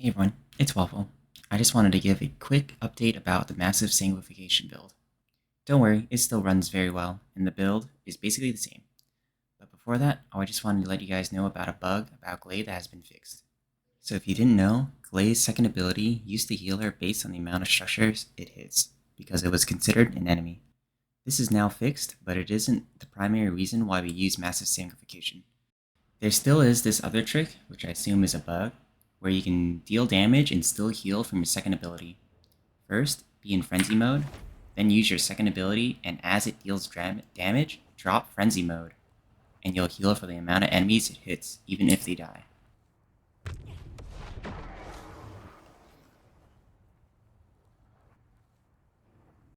Hey everyone, it's Waffle. I just wanted to give a quick update about the massive Sanguification build. Don't worry, it still runs very well, and the build is basically the same. But before that, I just wanted to let you guys know about a bug about gley that has been fixed. So if you didn't know, glay's second ability used to heal her based on the amount of structures it hits, because it was considered an enemy. This is now fixed, but it isn't the primary reason why we use massive Sanguification. There still is this other trick, which I assume is a bug, where you can deal damage and still heal from your second ability. First, be in Frenzy mode, then use your second ability, and as it deals damage, drop Frenzy mode, and you'll heal for the amount of enemies it hits, even if they die.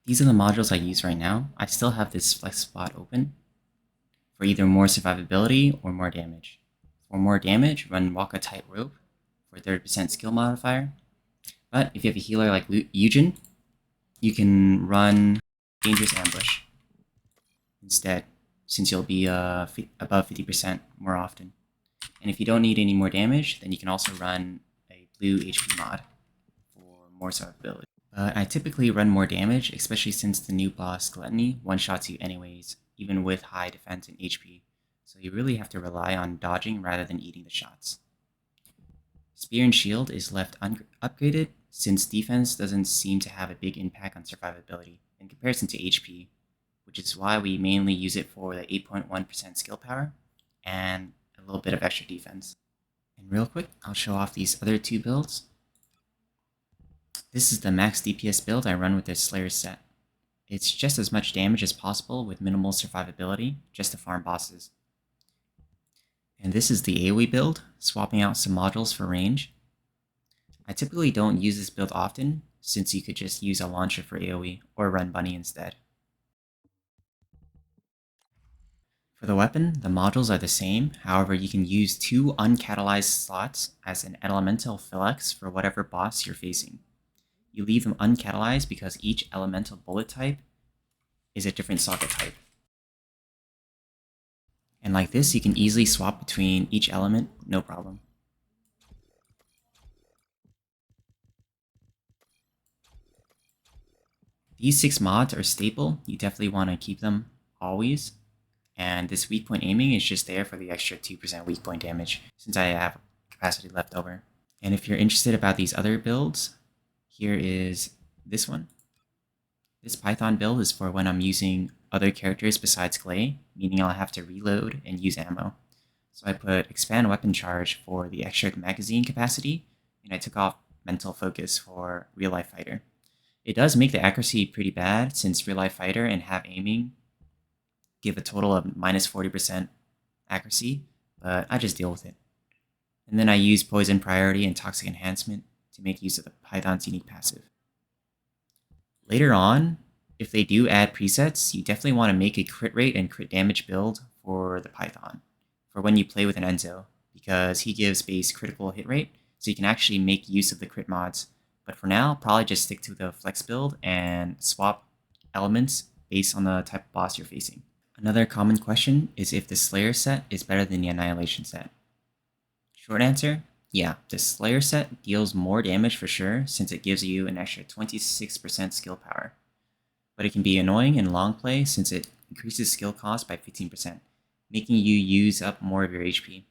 These are the modules I use right now. I still have this flex spot open for either more survivability or more damage. For more damage, run Walk a Tightrope for 30% skill modifier. But if you have a healer like Eugen, you can run Dangerous Ambush instead, since you'll be above 50% more often. And if you don't need any more damage, then you can also run a blue HP mod for more survivability. But I typically run more damage, especially since the new boss Gluttony one-shots you anyways, even with high defense and HP. So you really have to rely on dodging rather than eating the shots. Spear and Shield is left upgraded since defense doesn't seem to have a big impact on survivability in comparison to HP, which is why we mainly use it for the 8.1% skill power and a little bit of extra defense. And real quick, I'll show off these other two builds. This is the max DPS build I run with this Slayer set. It's just as much damage as possible with minimal survivability, just to farm bosses. And this is the AoE build, swapping out some modules for range. I typically don't use this build often, since you could just use a launcher for AoE, or run Bunny instead. For the weapon, the modules are the same, however you can use 2 uncatalyzed slots as an elemental phylax for whatever boss you're facing. You leave them uncatalyzed because each elemental bullet type is a different socket type. And like this, you can easily swap between each element, no problem. These 6 mods are staple, you definitely want to keep them always. And this weak point aiming is just there for the extra 2% weak point damage, since I have capacity left over. And if you're interested about these other builds, here is this one. This Python build is for when I'm using other characters besides gley, meaning I'll have to reload and use ammo. So I put expand weapon charge for the extra magazine capacity, and I took off mental focus for real life fighter. It does make the accuracy pretty bad, since real life fighter and have aiming give a total of minus 40% accuracy, but I just deal with it. And then I use poison priority and toxic enhancement to make use of the Python's unique passive. Later on, if they do add presets, you definitely want to make a crit rate and crit damage build for the Python for when you play with an Enzo, because he gives base critical hit rate, so you can actually make use of the crit mods. But for now, probably just stick to the flex build and swap elements based on the type of boss you're facing. Another common question is if the Slayer set is better than the Annihilation set. Short answer, yeah, the Slayer set deals more damage for sure, since it gives you an extra 26% skill power. But it can be annoying in long play since it increases skill cost by 15%, making you use up more of your HP.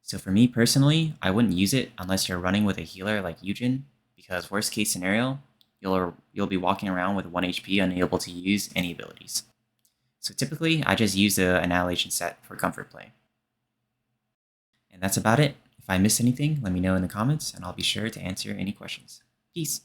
So for me personally, I wouldn't use it unless you're running with a healer like Eugen, because worst case scenario, you'll be walking around with 1 HP unable to use any abilities. So typically, I just use the Annihilation Set for comfort play. And that's about it. If I missed anything, let me know in the comments, and I'll be sure to answer any questions. Peace!